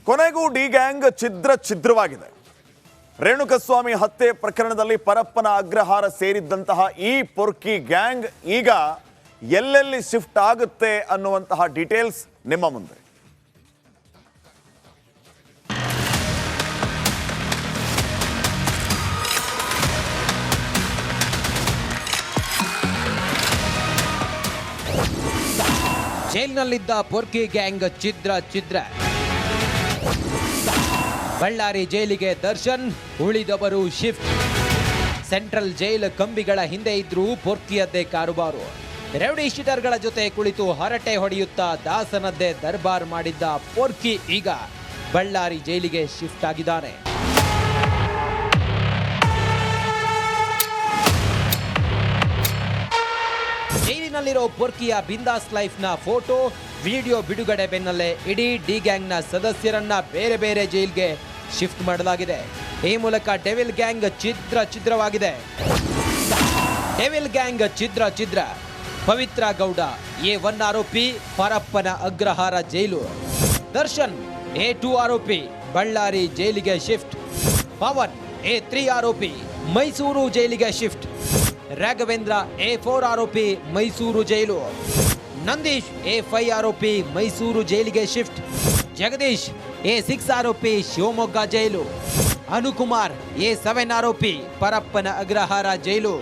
ಕೊನೆಗೂ D gang ಛಿದ್ರವಾಗಿದೆ. Renukaswamy ಹತ್ಯೆ ಪ್ರಕರಣದಲ್ಲಿ ಪರಪ್ಪನ ಅಗ್ರಹಾರ ಸೇರಿದ್ದಂತಹ ಈ ಪೊರ್ಕಿ ಗ್ಯಾಂಗ್ ಈಗ ಎಲ್ಲೆಲ್ಲಿ ಶಿಫ್ಟ್ ಆಗುತ್ತೆ ಅನ್ನುವಂತಹ ಡೀಟೇಲ್ಸ್ ನಿಮ್ಮ ಮುಂದೆ. ಜೈಲಿನಲ್ಲಿದ್ದ ಪೊರ್ಕಿ ಗ್ಯಾಂಗ್ ಛಿದ್ರ. ಬಳ್ಳಾರಿ ಜೈಲಿಗೆ ದರ್ಶನ್, ಉಳಿದವರು ಶಿಫ್ಟ್. ಸೆಂಟ್ರಲ್ ಜೈಲ್ ಕಂಬಿಗಳ ಹಿಂದೆ ಇದ್ರೂ ಪೊರ್ಕಿಯದ್ದೇ ಕಾರುಬಾರು. ರೌಡಿ ಶೀಟರ್ಗಳ ಜೊತೆ ಕುಳಿತು ಹರಟೆ ಹೊಡೆಯುತ್ತಾ ದಾಸನದ್ದೇ ದರ್ಬಾರ್ ಮಾಡಿದ್ದ ಪೊರ್ಕಿ ಈಗ ಬಳ್ಳಾರಿ ಜೈಲಿಗೆ ಶಿಫ್ಟ್ ಆಗಿದ್ದಾನೆ. ಜೈಲಿನಲ್ಲಿರೋ ಪೊರ್ಕಿಯ ಬಿಂದಾಸ್ ಲೈಫ್ನ ಫೋಟೋ, ವಿಡಿಯೋ ಬಿಡುಗಡೆ ಬೆನ್ನಲ್ಲೇ ಇಡೀ ಡಿ ಗ್ಯಾಂಗ್ನ ಸದಸ್ಯರನ್ನ ಬೇರೆ ಬೇರೆ ಜೈಲ್ಗೆ ಶಿಫ್ಟ್ ಮಾಡಲಾಗಿದೆ. ಈ ಮೂಲಕ ಡೆವಿಲ್ ಗ್ಯಾಂಗ್ ಛಿದ್ರವಾಗಿದೆ. ಡೆವಿಲ್ ಗ್ಯಾಂಗ್ ಛಿದ್ರ. ಪವಿತ್ರ ಗೌಡ A1 ಆರೋಪಿ, ಪರಪ್ಪನ ಅಗ್ರಹಾರ ಜೈಲು. ದರ್ಶನ್ A2 ಆರೋಪಿ, ಬಳ್ಳಾರಿ ಜೈಲಿಗೆ ಶಿಫ್ಟ್. ಪವನ್ A3 ಆರೋಪಿ, ಮೈಸೂರು ಜೈಲಿಗೆ ಶಿಫ್ಟ್. ರಾಘವೇಂದ್ರ A4 ಆರೋಪಿ, ಮೈಸೂರು ಜೈಲು. ನಂದೀಶ್ A5 ಆರೋಪಿ, ಮೈಸೂರು ಜೈಲಿಗೆ ಶಿಫ್ಟ್. ಜಗದೀಶ್ A6 ಆರೋಪಿ, ಶಿವಮೊಗ್ಗ ಜೈಲು. ಅನುಕುಮಾರ್ A7 ಆರೋಪಿ, ಪರಪ್ಪನ ಅಗ್ರಹಾರ ಜೈಲು.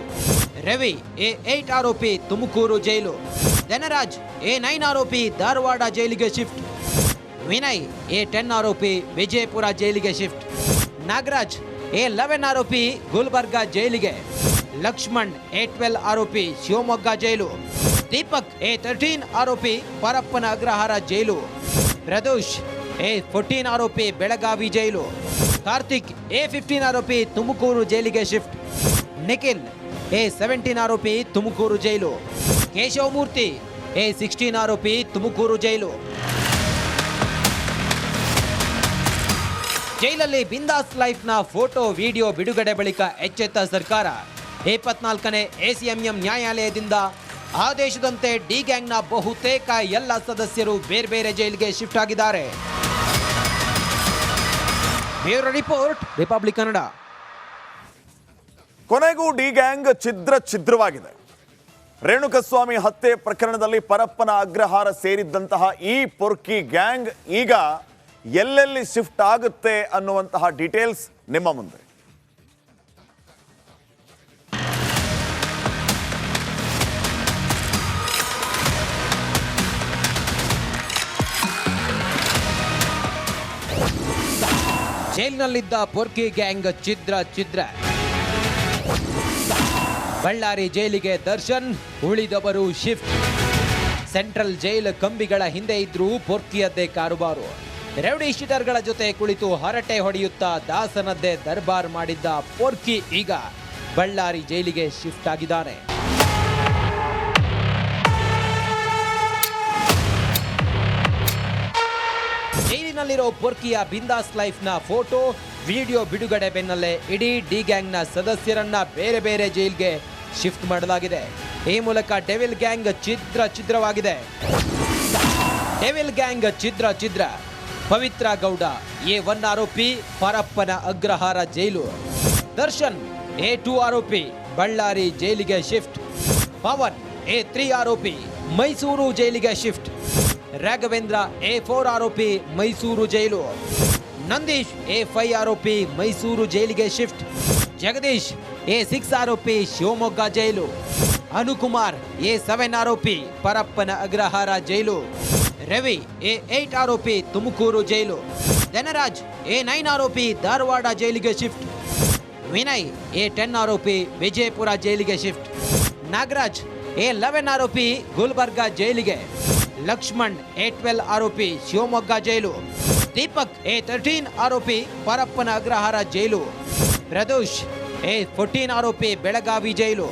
ರವಿ A8 ಆರೋಪಿ, ತುಮಕೂರು ಜೈಲು. ಧನರಾಜ್ A9 ಆರೋಪಿ, ಧಾರವಾಡ ಜೈಲಿಗೆ ಶಿಫ್ಟ್. ವಿನಯ್ A10 ಆರೋಪಿ, ವಿಜಯಪುರ ಜೈಲಿಗೆ ಶಿಫ್ಟ್. ನಾಗರಾಜ್ A11 ಆರೋಪಿ, ಗುಲ್ಬರ್ಗಾ ಜೈಲಿಗೆ. ಲಕ್ಷ್ಮಣ್ A12 ಆರೋಪಿ, ಶಿವಮೊಗ್ಗ ಜೈಲು. ದೀಪಕ್ A13 ಆರೋಪಿ, ಪರಪ್ಪನ ಅಗ್ರಹಾರ ಜೈಲು. ಪ್ರದೋಷ್ A14 ಆರೋಪಿ, ಬೆಳಗಾವಿ ಜೈಲು. ಕಾರ್ತಿಕ್ A15 ಆರೋಪಿ, ತುಮಕೂರು ಜೈಲಿಗೆ ಶಿಫ್ಟ್. ನಿಖಿಲ್ A17 ಆರೋಪಿ, ತುಮಕೂರು ಜೈಲು. ಕೇಶವಮೂರ್ತಿ A16 ಆರೋಪಿ, ತುಮಕೂರು ಜೈಲು. ಜೈಲಲ್ಲಿ ಬಿಂದಾಸ್ ಲೈಫ್ನ ಫೋಟೋ, ವಿಡಿಯೋ ಬಿಡುಗಡೆ ಬಳಿಕ ಎಚ್ಚೆತ್ತ ಸರ್ಕಾರ 24ನೇ ACMM ನ್ಯಾಯಾಲಯದಿಂದ ಆದೇಶದಂತೆ ಡಿ ಗ್ಯಾಂಗ್ನ ಬಹುತೇಕ ಎಲ್ಲ ಸದಸ್ಯರು ಬೇರೆ ಬೇರೆ ಜೈಲಿಗೆ ಶಿಫ್ಟ್ ಆಗಿದ್ದಾರೆ. Bureau report, republic Kannada. ಕೊನೆಗೂ ಡಿ ಗ್ಯಾಂಗ್ ಛಿದ್ರವಾಗಿದೆ. ರೇಣುಕಸ್ವಾಮಿ ಹತ್ಯೆ ಪ್ರಕರಣದಲ್ಲಿ ಪರಪ್ಪನ ಅಗ್ರಹಾರ ಸೇರಿದ್ದಂತಹ ಈ ಪೊರ್ಕಿ ಗ್ಯಾಂಗ್ ಈಗ ಎಲ್ಲೆಲ್ಲಿ ಶಿಫ್ಟ್ ಆಗುತ್ತೆ ಅನ್ನುವಂತಹ ಡೀಟೇಲ್ಸ್ ನಿಮ್ಮ ಮುಂದೆ. ಜೈಲಿನಲ್ಲಿದ್ದ ಪೊರ್ಕಿ ಗ್ಯಾಂಗ್ ಛಿದ್ರ. ಬಳ್ಳಾರಿ ಜೈಲಿಗೆ ದರ್ಶನ್, ಉಳಿದವರು ಶಿಫ್ಟ್. ಸೆಂಟ್ರಲ್ ಜೈಲ್ ಕಂಬಿಗಳ ಹಿಂದೆ ಇದ್ರೂ ಪೊರ್ಕಿಯದ್ದೇ ಕಾರುಬಾರು. ರೌಡಿ ಶೀಟರ್ಗಳ ಜೊತೆ ಕುಳಿತು ಹರಟೆ ಹೊಡೆಯುತ್ತಾ ದಾಸನದ್ದೇ ದರ್ಬಾರ್ ಮಾಡಿದ್ದ ಪೊರ್ಕಿ ಈಗ ಬಳ್ಳಾರಿ ಜೈಲಿಗೆ ಶಿಫ್ಟ್ ಆಗಿದ್ದಾನೆ. ಜೈಲಿನಲ್ಲಿರೋ ಪೊರ್ಕಿಯ ಬಿಂದಾಸ್ ಲೈಫ್ನ ಫೋಟೋ, ವಿಡಿಯೋ ಬಿಡುಗಡೆ ಬೆನ್ನಲ್ಲೇ ಇಡೀ ಡಿ ಗ್ಯಾಂಗ್ನ ಸದಸ್ಯರನ್ನ ಬೇರೆ ಬೇರೆ ಜೈಲ್ಗೆ ಶಿಫ್ಟ್ ಮಾಡಲಾಗಿದೆ. ಈ ಮೂಲಕ ಡೆವಿಲ್ ಗ್ಯಾಂಗ್ ಛಿದ್ರವಾಗಿದೆ. ಡೆವಿಲ್ ಗ್ಯಾಂಗ್ ಛಿದ್ರ. ಪವಿತ್ರ ಗೌಡ A1 ಆರೋಪಿ, ಪರಪ್ಪನ ಅಗ್ರಹಾರ ಜೈಲು. ದರ್ಶನ್ A2 ಆರೋಪಿ, ಬಳ್ಳಾರಿ ಜೈಲಿಗೆ ಶಿಫ್ಟ್. ಪವನ್ A3 ಆರೋಪಿ, ಮೈಸೂರು ಜೈಲಿಗೆ ಶಿಫ್ಟ್. ರಾಘವೇಂದ್ರ A4 ಆರೋಪಿ, ಮೈಸೂರು ಜೈಲು. ನಂದೀಶ್ A5 ಆರೋಪಿ, ಮೈಸೂರು ಜೈಲಿಗೆ ಶಿಫ್ಟ್. ಜಗದೀಶ್ A6 ಆರೋಪಿ, ಶಿವಮೊಗ್ಗ ಜೈಲು. ಅನುಕುಮಾರ್ A7 ಆರೋಪಿ, ಪರಪ್ಪನ ಅಗ್ರಹಾರ ಜೈಲು. ರವಿ A8 ಆರೋಪಿ, ತುಮಕೂರು ಜೈಲು. ಧನರಾಜ್ A9 ಆರೋಪಿ, ಧಾರವಾಡ ಜೈಲಿಗೆ ಶಿಫ್ಟ್. ವಿನಯ್ A10 ಆರೋಪಿ, ವಿಜಯಪುರ ಜೈಲಿಗೆ ಶಿಫ್ಟ್. ನಾಗರಾಜ್ A11 ಆರೋಪಿ, ಗುಲ್ಬರ್ಗಾ ಜೈಲಿಗೆ. ಲಕ್ಷ್ಮಣ್ A12 ಆರೋಪಿ, ಶಿವಮೊಗ್ಗ ಜೈಲು. ದೀಪಕ್ A13 ಆರೋಪಿ, ಪರಪ್ಪನ ಅಗ್ರಹಾರ ಜೈಲು. ಪ್ರದೋಷ್ A14 ಆರೋಪಿ, ಬೆಳಗಾವಿ ಜೈಲು.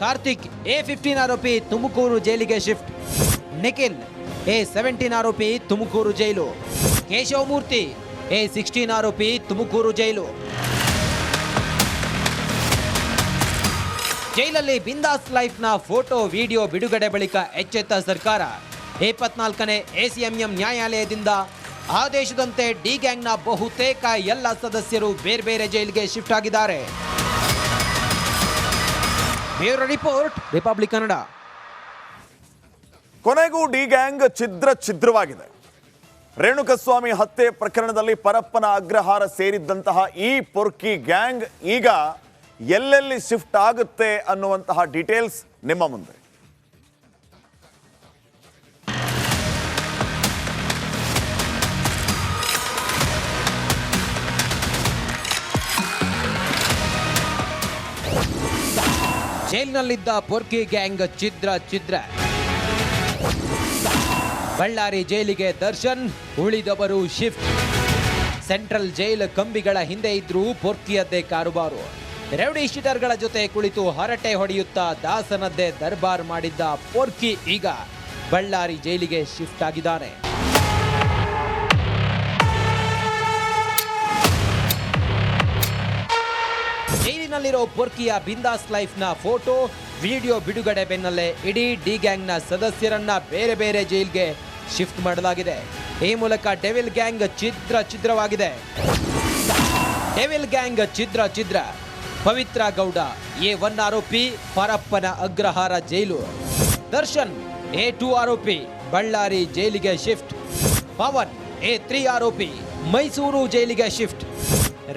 ಕಾರ್ತಿಕ್ A15 ಆರೋಪಿ, ತುಮಕೂರು ಜೈಲಿಗೆ ಶಿಫ್ಟ್. ನಿಖಿಲ್ A17 ಆರೋಪಿ, ತುಮಕೂರು ಜೈಲು. ಕೇಶವಮೂರ್ತಿ A16 ಆರೋಪಿ, ತುಮಕೂರು ಜೈಲು. ಜೈಲಲ್ಲಿ ಬಿಂದಾಸ್ ಲೈಫ್ನ ಫೋಟೋ, ವಿಡಿಯೋ ಬಿಡುಗಡೆ ಬಳಿಕ ಎಚ್ಚೆತ್ತ ಸರ್ಕಾರ 24ನೇ ACMM ನ್ಯಾಯಾಲಯದಿಂದ ಆದೇಶದಂತೆ ಡಿ ಗ್ಯಾಂಗ್ನ ಬಹುತೇಕ ಎಲ್ಲ ಸದಸ್ಯರು ಬೇರೆ ಬೇರೆ ಜೈಲಿಗೆ ಶಿಫ್ಟ್ ಆಗಿದ್ದಾರೆ. Bureau report, republic Kannada. ಕೊನೆಗೂ ಡಿ ಗ್ಯಾಂಗ್ ಛಿದ್ರವಾಗಿದೆ. ರೇಣುಕಸ್ವಾಮಿ ಹತ್ಯೆ ಪ್ರಕರಣದಲ್ಲಿ ಪರಪ್ಪನ ಅಗ್ರಹಾರ ಸೇರಿದ್ದಂತಹ ಈ ಪೊರ್ಕಿ ಗ್ಯಾಂಗ್ ಈಗ ಎಲ್ಲೆಲ್ಲಿ ಶಿಫ್ಟ್ ಆಗುತ್ತೆ ಅನ್ನುವಂತಹ ಡೀಟೇಲ್ಸ್ ನಿಮ್ಮ ಮುಂದೆ. ಜೈಲಿನಲ್ಲಿದ್ದ ಪೊರ್ಕಿ ಗ್ಯಾಂಗ್ ಛಿದ್ರ. ಬಳ್ಳಾರಿ ಜೈಲಿಗೆ ದರ್ಶನ್, ಉಳಿದವರು ಶಿಫ್ಟ್. ಸೆಂಟ್ರಲ್ ಜೈಲ್ ಕಂಬಿಗಳ ಹಿಂದೆ ಇದ್ರೂ ಪೊರ್ಕಿಯದ್ದೇ ಕಾರುಬಾರು. ರೌಡಿ ಶೀಟರ್ಗಳ ಜೊತೆ ಕುಳಿತು ಹರಟೆ ಹೊಡೆಯುತ್ತಾ ದಾಸನದ್ದೇ ದರ್ಬಾರ್ ಮಾಡಿದ್ದ ಪೊರ್ಕಿ ಈಗ ಬಳ್ಳಾರಿ ಜೈಲಿಗೆ ಶಿಫ್ಟ್ ಆಗಿದ್ದಾನೆ. ಜೈಲಿನಲ್ಲಿರೋ ಪೊರ್ಕಿಯ ಬಿಂದಾಸ್ ಲೈಫ್ನ ಫೋಟೋ, ವಿಡಿಯೋ ಬಿಡುಗಡೆ ಬೆನ್ನಲ್ಲೇ ಇಡೀ ಡಿ ಗ್ಯಾಂಗ್ನ ಸದಸ್ಯರನ್ನ ಬೇರೆ ಬೇರೆ ಜೈಲ್ಗೆ ಶಿಫ್ಟ್ ಮಾಡಲಾಗಿದೆ. ಈ ಮೂಲಕ ಡೆವಿಲ್ ಗ್ಯಾಂಗ್ ಛಿದ್ರವಾಗಿದೆ. ಡೆವಿಲ್ ಗ್ಯಾಂಗ್ ಛಿದ್ರ. ಪವಿತ್ರ ಗೌಡ A1 ಆರೋಪಿ, ಪರಪ್ಪನ ಅಗ್ರಹಾರ ಜೈಲು. ದರ್ಶನ್ A2 ಆರೋಪಿ, ಬಳ್ಳಾರಿ ಜೈಲಿಗೆ ಶಿಫ್ಟ್. ಪವನ್ A3 ಆರೋಪಿ, ಮೈಸೂರು ಜೈಲಿಗೆ ಶಿಫ್ಟ್.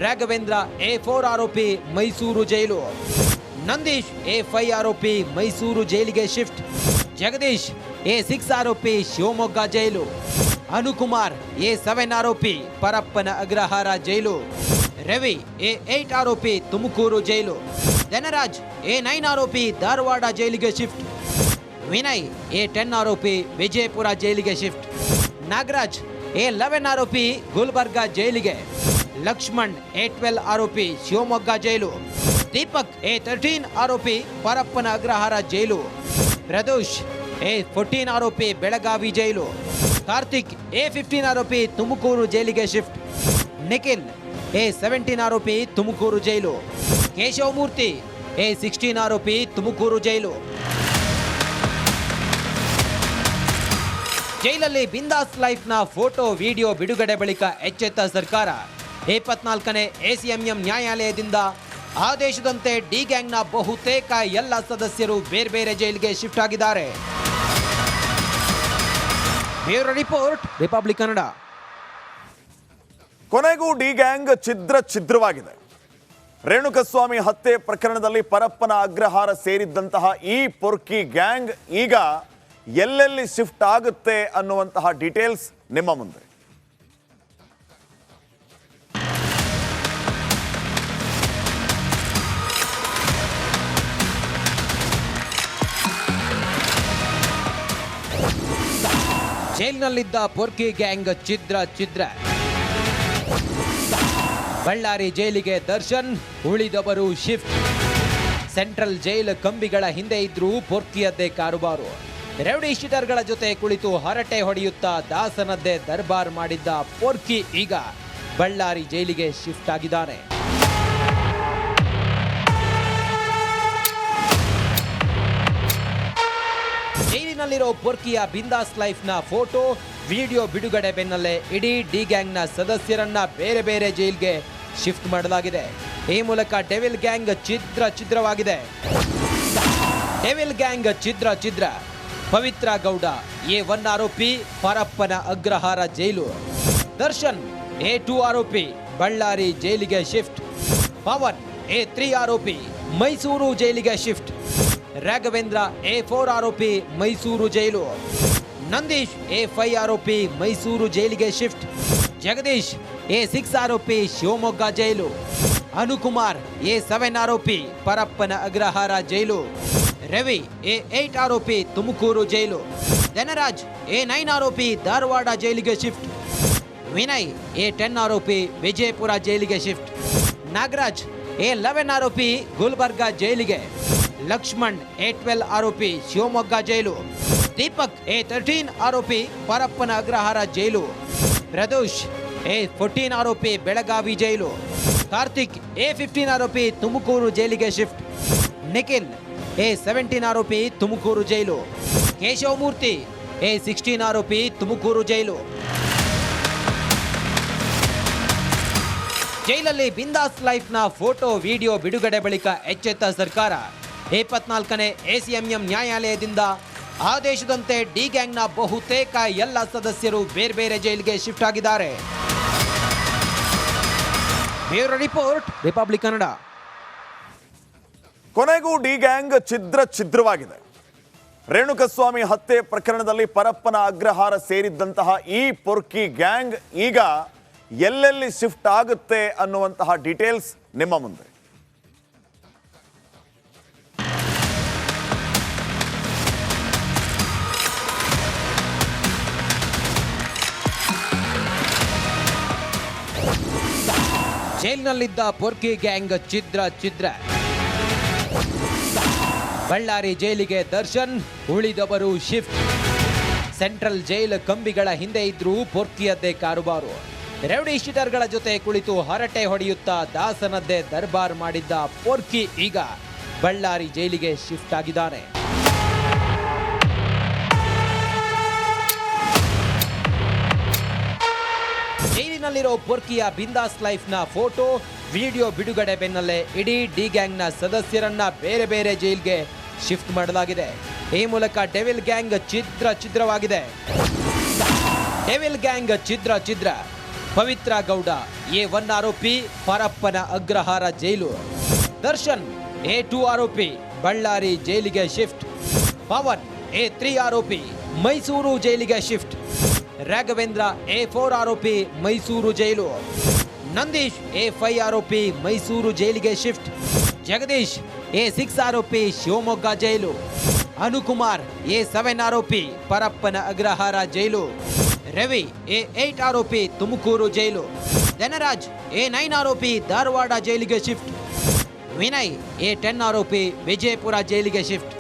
ರಾಘವೇಂದ್ರ A4 ಆರೋಪಿ, ಮೈಸೂರು ಜೈಲು. ನಂದೀಶ್ A5 ಆರೋಪಿ, ಮೈಸೂರು ಜೈಲಿಗೆ ಶಿಫ್ಟ್. ಜಗದೀಶ್ A6 ಆರೋಪಿ, ಶಿವಮೊಗ್ಗ ಜೈಲು. ಅನುಕುಮಾರ್ A7 ಆರೋಪಿ, ಪರಪ್ಪನ ಅಗ್ರಹಾರ ಜೈಲು. ರವಿ A8 ಆರೋಪಿ, ತುಮಕೂರು ಜೈಲು. ಧನರಾಜ್ A9 ಆರೋಪಿ, ಧಾರವಾಡ ಜೈಲಿಗೆ ಶಿಫ್ಟ್. ವಿನಯ್ A10 ಆರೋಪಿ, ವಿಜಯಪುರ ಜೈಲಿಗೆ ಶಿಫ್ಟ್. ನಾಗರಾಜ್ A11 ಆರೋಪಿ, ಗುಲ್ಬರ್ಗಾ ಜೈಲಿಗೆ. ಲಕ್ಷ್ಮಣ್ A12 ಆರೋಪಿ, ಶಿವಮೊಗ್ಗ ಜೈಲು. ದೀಪಕ್ A13 ಆರೋಪಿ, ಪರಪ್ಪನ ಅಗ್ರಹಾರ ಜೈಲು. ಪ್ರದೋಷ್ A14 ಆರೋಪಿ, ಬೆಳಗಾವಿ ಜೈಲು. ಕಾರ್ತಿಕ್ A15 ಆರೋಪಿ, ತುಮಕೂರು ಜೈಲಿಗೆ ಶಿಫ್ಟ್. ನಿಖಿಲ್ A17 ಆರೋಪಿ, ತುಮಕೂರು ಜೈಲು. ಕೇಶವಮೂರ್ತಿ A16 ಆರೋಪಿ, ತುಮಕೂರು ಜೈಲು. ಜೈಲಲ್ಲಿ ಬಿಂದಾಸ್ ಲೈಫ್ನ ಫೋಟೋ, ವಿಡಿಯೋ ಬಿಡುಗಡೆ ಬಳಿಕ ಎಚ್ಚೆತ್ತ ಸರ್ಕಾರ 24ನೇ ACMM ನ್ಯಾಯಾಲಯದಿಂದ ಆದೇಶದಂತೆ ಡಿ ಗ್ಯಾಂಗ್ನ ಬಹುತೇಕ ಎಲ್ಲ ಸದಸ್ಯರು ಬೇರೆ ಬೇರೆ ಜೈಲಿಗೆ ಶಿಫ್ಟ್ ಆಗಿದ್ದಾರೆ. Bureau report, republic Kannada. ಕೊನೆಗೂ ಡಿ ಗ್ಯಾಂಗ್ ಛಿದ್ರವಾಗಿದೆ. ರೇಣುಕಸ್ವಾಮಿ ಹತ್ಯೆ ಪ್ರಕರಣದಲ್ಲಿ ಪರಪ್ಪನ ಅಗ್ರಹಾರ ಸೇರಿದ್ದಂತಹ ಈ ಪೊರ್ಕಿ ಗ್ಯಾಂಗ್ ಈಗ ಎಲ್ಲೆಲ್ಲಿ ಶಿಫ್ಟ್ ಆಗುತ್ತೆ ಅನ್ನುವಂತಹ ಡೀಟೇಲ್ಸ್ ನಿಮ್ಮ ಮುಂದೆ. ಜೈಲಿನಲ್ಲಿದ್ದ ಪೊರ್ಕಿ ಗ್ಯಾಂಗ್ ಛಿದ್ರ. ಬಳ್ಳಾರಿ ಜೈಲಿಗೆ ದರ್ಶನ್, ಉಳಿದವರು ಶಿಫ್ಟ್. ಸೆಂಟ್ರಲ್ ಜೈಲ್ ಕಂಬಿಗಳ ಹಿಂದೆ ಇದ್ರೂ ಪೊರ್ಕಿಯದ್ದೇ ಕಾರುಬಾರು. ರೌಡಿ ಶೀಟರ್ಗಳ ಜೊತೆ ಕುಳಿತು ಹರಟೆ ಹೊಡೆಯುತ್ತಾ ದಾಸನದ್ದೇ ದರ್ಬಾರ್ ಮಾಡಿದ್ದ ಪೊರ್ಕಿ ಈಗ ಬಳ್ಳಾರಿ ಜೈಲಿಗೆ ಶಿಫ್ಟ್ ಆಗಿದ್ದಾನೆ. ಜೈಲಿನಲ್ಲಿರೋ ಪೊರ್ಕಿಯ ಬಿಂದಾಸ್ ಲೈಫ್ನ ಫೋಟೋ, ವಿಡಿಯೋ ಬಿಡುಗಡೆ ಬೆನ್ನಲ್ಲೇ ಇಡೀ ಡಿ ಗ್ಯಾಂಗ್ನ ಸದಸ್ಯರನ್ನ ಬೇರೆ ಬೇರೆ ಜೈಲ್ಗೆ ಶಿಫ್ಟ್ ಮಾಡಲಾಗಿದೆ. ಈ ಮೂಲಕ ಡೆವಿಲ್ ಗ್ಯಾಂಗ್ ಛಿದ್ರವಾಗಿದೆ. ಡೆವಿಲ್ ಗ್ಯಾಂಗ್ ಛಿದ್ರ. ಪವಿತ್ರ ಗೌಡ A1 ಆರೋಪಿ, ಪರಪ್ಪನ ಅಗ್ರಹಾರ ಜೈಲು. ದರ್ಶನ್ A2 ಆರೋಪಿ, ಬಳ್ಳಾರಿ ಜೈಲಿಗೆ ಶಿಫ್ಟ್. ಪವನ್ A3 ಆರೋಪಿ, ಮೈಸೂರು ಜೈಲಿಗೆ ಶಿಫ್ಟ್. ರಾಘವೇಂದ್ರ A4 ಆರೋಪಿ, ಮೈಸೂರು ಜೈಲು. ನಂದೀಶ್ A5 ಆರೋಪಿ, ಮೈಸೂರು ಜೈಲಿಗೆ ಶಿಫ್ಟ್. ಜಗದೀಶ್ A6 ಆರೋಪಿ, ಶಿವಮೊಗ್ಗ ಜೈಲು. ಅನುಕುಮಾರ್ A7 ಆರೋಪಿ, ಪರಪ್ಪನ ಅಗ್ರಹಾರ ಜೈಲು. ರವಿ A8 ಆರೋಪಿ, ತುಮಕೂರು ಜೈಲು. ಧನರಾಜ್ A9 ಆರೋಪಿ, ಧಾರವಾಡ ಜೈಲಿಗೆ ಶಿಫ್ಟ್. ವಿನಯ್ A10 ಆರೋಪಿ, ವಿಜಯಪುರ ಜೈಲಿಗೆ ಶಿಫ್ಟ್. ನಾಗರಾಜ್ A11 ಆರೋಪಿ, ಗುಲ್ಬರ್ಗಾ ಜೈಲಿಗೆ. ಲಕ್ಷ್ಮಣ್ A12 ಆರೋಪಿ, ಶಿವಮೊಗ್ಗ ಜೈಲು. ದೀಪಕ್ A13 ಆರೋಪಿ, ಪರಪ್ಪನ ಅಗ್ರಹಾರ ಜೈಲು. ಪ್ರದೋಷ್ A14 ಆರೋಪಿ, ಬೆಳಗಾವಿ ಜೈಲು. ಕಾರ್ತಿಕ್ A15 ಆರೋಪಿ, ತುಮಕೂರು ಜೈಲಿಗೆ ಶಿಫ್ಟ್. ನಿಖಿಲ್ A17 ಆರೋಪಿ, ತುಮಕೂರು ಜೈಲು. ಕೇಶವಮೂರ್ತಿ A16 ಆರೋಪಿ, ತುಮಕೂರು ಜೈಲು. ಜೈಲಲ್ಲಿ ಬಿಂದಾಸ್ ಲೈಫ್ನ ಫೋಟೋ ವಿಡಿಯೋ ಬಿಡುಗಡೆ ಬಳಿಕ ಎಚ್ಚೆತ್ತ ಸರ್ಕಾರ 24ನೇ ಎಸಿಎಂಎಂ ನ್ಯಾಯಾಲಯದಿಂದ ಆದೇಶದಂತೆ ಡಿ ಗ್ಯಾಂಗ್ನ ಬಹುತೇಕ ಎಲ್ಲ ಸದಸ್ಯರು ಬೇರೆ ಬೇರೆ ಜೈಲಿಗೆ ಶಿಫ್ಟ್ ಆಗಿದ್ದಾರೆ. Bureau report, republic Kannada. ಕೊನೆಗೂ ಡಿ ಗ್ಯಾಂಗ್ ಛಿದ್ರವಾಗಿದೆ. ರೇಣುಕಸ್ವಾಮಿ ಹತ್ಯೆ ಪ್ರಕರಣದಲ್ಲಿ ಪರಪ್ಪನ ಅಗ್ರಹಾರ ಸೇರಿದ್ದಂತಹ ಈ ಪೊರ್ಕಿ ಗ್ಯಾಂಗ್ ಈಗ ಎಲ್ಲೆಲ್ಲಿ ಶಿಫ್ಟ್ ಆಗುತ್ತೆ ಅನ್ನುವಂತಹ ಡೀಟೇಲ್ಸ್ ನಿಮ್ಮ ಮುಂದೆ. ಜೈಲಿನಲ್ಲಿದ್ದ ಪೊರ್ಕಿ ಗ್ಯಾಂಗ್ ಛಿದ್ರ. ಬಳ್ಳಾರಿ ಜೈಲಿಗೆ ದರ್ಶನ್, ಉಳಿದವರು ಶಿಫ್ಟ್. ಸೆಂಟ್ರಲ್ ಜೈಲ್ ಕಂಬಿಗಳ ಹಿಂದೆ ಇದ್ರೂ ಪೊರ್ಕಿಯದ್ದೇ ಕಾರುಬಾರು. ರೌಡಿ ಶೀಟರ್ಗಳ ಜೊತೆ ಕುಳಿತು ಹರಟೆ ಹೊಡೆಯುತ್ತಾ ದಾಸನದ್ದೇ ದರ್ಬಾರ್ ಮಾಡಿದ್ದ ಪೊರ್ಕಿ ಈಗ ಬಳ್ಳಾರಿ ಜೈಲಿಗೆ ಶಿಫ್ಟ್ ಆಗಿದ್ದಾನೆ. ಜೈಲಿನಲ್ಲಿರೋ ಪೊರ್ಕಿಯ ಬಿಂದಾಸ್ ಲೈಫ್ನ ಫೋಟೋ ವಿಡಿಯೋ ಬಿಡುಗಡೆ ಬೆನ್ನಲ್ಲೇ ಇಡೀ ಡಿ ಗ್ಯಾಂಗ್ನ ಸದಸ್ಯರನ್ನ ಬೇರೆ ಬೇರೆ ಜೈಲ್ಗೆ ಶಿಫ್ಟ್ ಮಾಡಲಾಗಿದೆ. ಈ ಮೂಲಕ ಡೆವಿಲ್ ಗ್ಯಾಂಗ್ ಛಿದ್ರವಾಗಿದೆ. ಡೆವಿಲ್ ಗ್ಯಾಂಗ್ ಛಿದ್ರ. ಪವಿತ್ರ ಗೌಡ A1 ಆರೋಪಿ, ಪರಪ್ಪನ ಅಗ್ರಹಾರ ಜೈಲು. ದರ್ಶನ್ A2 ಆರೋಪಿ, ಬಳ್ಳಾರಿ ಜೈಲಿಗೆ ಶಿಫ್ಟ್. ಪವನ್ A3 ಆರೋಪಿ, ಮೈಸೂರು ಜೈಲಿಗೆ ಶಿಫ್ಟ್. ರಾಘವೇಂದ್ರ A4 ಆರೋಪಿ, ಮೈಸೂರು ಜೈಲು. ನಂದೀಶ್ A5 ಆರೋಪಿ, ಮೈಸೂರು ಜೈಲಿಗೆ ಶಿಫ್ಟ್. ಜಗದೀಶ್ A6 ಆರೋಪಿ, ಶಿವಮೊಗ್ಗ ಜೈಲು. ಅನುಕುಮಾರ್ A7 ಆರೋಪಿ, ಪರಪ್ಪನ ಅಗ್ರಹಾರ ಜೈಲು. ರವಿ A8 ಆರೋಪಿ, ತುಮಕೂರು ಜೈಲು. ಧನರಾಜ್ A9 ಆರೋಪಿ, ಧಾರವಾಡ ಜೈಲಿಗೆ ಶಿಫ್ಟ್. ವಿನಯ್ A10 ಆರೋಪಿ, ವಿಜಯಪುರ ಜೈಲಿಗೆ ಶಿಫ್ಟ್.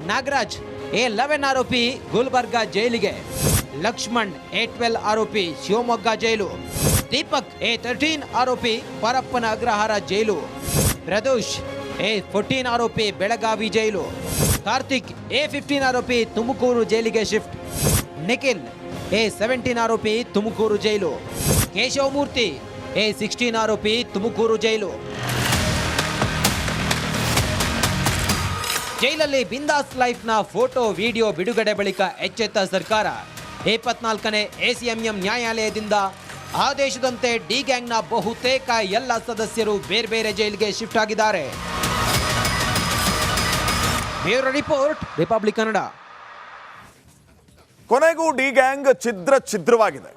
ನಾಗರಾಜ್ A11 ಆರೋಪಿ, ಗುಲ್ಬರ್ಗಾ ಜೈಲಿಗೆ. ಲಕ್ಷ್ಮಣ್ A12 ಆರೋಪಿ, ಶಿವಮೊಗ್ಗ ಜೈಲು. ದೀಪಕ್ A13 ಆರೋಪಿ, ಪರಪ್ಪನ ಅಗ್ರಹಾರ ಜೈಲು. ಪ್ರದೋಷ್ A14 ಆರೋಪಿ, ಬೆಳಗಾವಿ ಜೈಲು. ಕಾರ್ತಿಕ್ A15 ಆರೋಪಿ, ತುಮಕೂರು ಜೈಲಿಗೆ ಶಿಫ್ಟ್. ನಿಖಿಲ್ A17 ಆರೋಪಿ, ತುಮಕೂರು ಜೈಲು. ಕೇಶವಮೂರ್ತಿ A16 ಆರೋಪಿ, ತುಮಕೂರು ಜೈಲು. ಜೈಲಲ್ಲಿ ಬಿಂದಾಸ್ ಲೈಫ್ನ ಫೋಟೋ ವಿಡಿಯೋ ಬಿಡುಗಡೆ ಬಳಿಕ ಎಚ್ಚೆತ್ತ ಸರ್ಕಾರ 24ನೇ ಎಸಿಎಂಎಂ ನ್ಯಾಯಾಲಯದಿಂದ ಆದೇಶದಂತೆ ಡಿ ಗ್ಯಾಂಗ್ನ ಬಹುತೇಕ ಎಲ್ಲ ಸದಸ್ಯರು ಬೇರೆ ಬೇರೆ ಜೈಲಿಗೆ ಶಿಫ್ಟ್ ಆಗಿದ್ದಾರೆ. Bureau report, republic Kannada. ಕೊನೆಗೂ ಡಿ ಗ್ಯಾಂಗ್ ಛಿದ್ರವಾಗಿದೆ.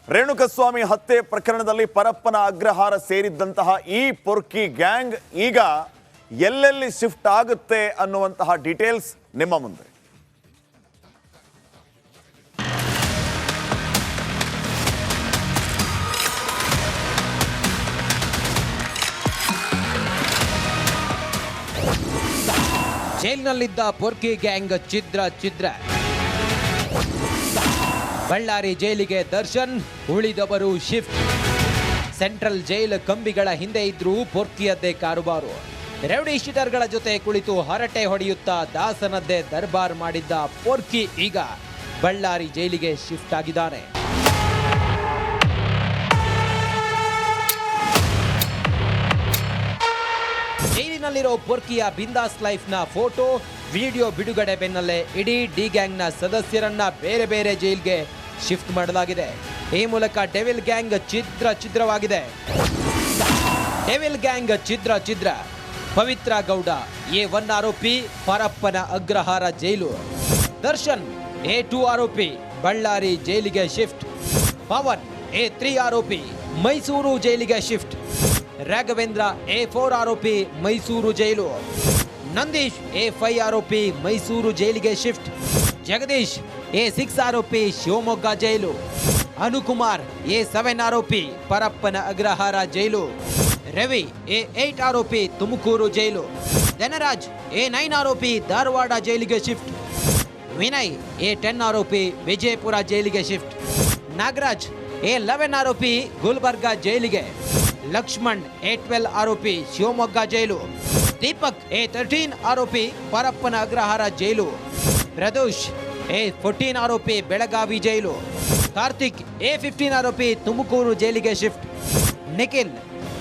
ರೇಣುಕಸ್ವಾಮಿ ಹತ್ಯೆ ಪ್ರಕರಣದಲ್ಲಿ ಪರಪ್ಪನ ಅಗ್ರಹಾರ ಸೇರಿದ್ದಂತಹ ಈ ಪೊರ್ಕಿ ಗ್ಯಾಂಗ್ ಈಗ ಎಲ್ಲೆಲ್ಲಿ ಶಿಫ್ಟ್ ಆಗುತ್ತೆ ಅನ್ನುವಂತಹ ಡೀಟೇಲ್ಸ್ ನಿಮ್ಮ ಮುಂದೆ. ಜೈಲಿನಲ್ಲಿದ್ದ ಪೊರ್ಕಿ ಗ್ಯಾಂಗ್ ಛಿದ್ರ. ಬಳ್ಳಾರಿ ಜೈಲಿಗೆ ದರ್ಶನ್, ಉಳಿದವರು ಶಿಫ್ಟ್. ಸೆಂಟ್ರಲ್ ಜೈಲ್ ಕಂಬಿಗಳ ಹಿಂದೆ ಇದ್ರೂ ಪೊರ್ಕಿಯದ್ದೇ ಕಾರುಬಾರು. ರೌಡಿ ಶೀಟರ್ಗಳ ಜೊತೆ ಕುಳಿತು ಹರಟೆ ಹೊಡೆಯುತ್ತಾ ದಾಸನದ್ದೇ ದರ್ಬಾರ್ ಮಾಡಿದ್ದ ಪೊರ್ಕಿ ಈಗ ಬಳ್ಳಾರಿ ಜೈಲಿಗೆ ಶಿಫ್ಟ್ ಆಗಿದ್ದಾನೆ. ಜೈಲಿನಲ್ಲಿರೋ ಪೊರ್ಕಿಯ ಬಿಂದಾಸ್ ಲೈಫ್ನ ಫೋಟೋ ವಿಡಿಯೋ ಬಿಡುಗಡೆ ಬೆನ್ನಲ್ಲೇ ಇಡೀ ಡಿ ಗ್ಯಾಂಗ್ನ ಸದಸ್ಯರನ್ನ ಬೇರೆ ಬೇರೆ ಜೈಲ್ಗೆ ಶಿಫ್ಟ್ ಮಾಡಲಾಗಿದೆ. ಈ ಮೂಲಕ ಡೆವಿಲ್ ಗ್ಯಾಂಗ್ ಛಿದ್ರವಾಗಿದೆ. ಡೆವಿಲ್ ಗ್ಯಾಂಗ್ ಛಿದ್ರ. ಪವಿತ್ರ ಗೌಡ A1 ಆರೋಪಿ, ಪರಪ್ಪನ ಅಗ್ರಹಾರ ಜೈಲು. ದರ್ಶನ್ A2 ಆರೋಪಿ, ಬಳ್ಳಾರಿ ಜೈಲಿಗೆ ಶಿಫ್ಟ್. ಪವನ್ A3 ಆರೋಪಿ, ಮೈಸೂರು ಜೈಲಿಗೆ ಶಿಫ್ಟ್. ರಾಘವೇಂದ್ರ A4 ಆರೋಪಿ, ಮೈಸೂರು ಜೈಲು. ನಂದೀಶ್ A5 ಆರೋಪಿ, ಮೈಸೂರು ಜೈಲಿಗೆ ಶಿಫ್ಟ್. ಜಗದೀಶ್ A6 ಆರೋಪಿ, ಶಿವಮೊಗ್ಗ ಜೈಲು. ಅನುಕುಮಾರ್ A7 ಆರೋಪಿ, ಪರಪ್ಪನ ಅಗ್ರಹಾರ ಜೈಲು. ರವಿ A8 ಆರೋಪಿ, ತುಮಕೂರು ಜೈಲು. ಧನರಾಜ್ A9 ಆರೋಪಿ, ಧಾರವಾಡ ಜೈಲಿಗೆ ಶಿಫ್ಟ್. ವಿನಯ್ A10 ಆರೋಪಿ, ವಿಜಯಪುರ ಜೈಲಿಗೆ ಶಿಫ್ಟ್. ನಾಗರಾಜ್ A11 ಆರೋಪಿ, ಗುಲ್ಬರ್ಗಾ ಜೈಲಿಗೆ. ಲಕ್ಷ್ಮಣ್ A12 ಆರೋಪಿ, ಶಿವಮೊಗ್ಗ ಜೈಲು. ದೀಪಕ್ A13 ಆರೋಪಿ, ಪರಪ್ಪನ ಅಗ್ರಹಾರ ಜೈಲು. ಪ್ರದೋಷ್ A14 ಆರೋಪಿ, ಬೆಳಗಾವಿ ಜೈಲು. ಕಾರ್ತಿಕ್ A15 ಆರೋಪಿ ತುಮಕೂರು ಜೈಲಿಗೆ ಶಿಫ್ಟ್. ನಿಖಿಲ್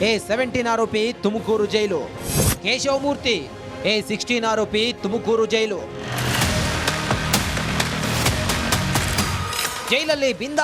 A17 ಆರೋಪಿ ತುಮಕೂರು ಜೈಲು. ಕೇಶವಮೂರ್ತಿ A16 ಆರೋಪಿ ತುಮಕೂರು ಜೈಲು. ಜೈಲಲ್ಲಿ ಬಿಂದಾಸ್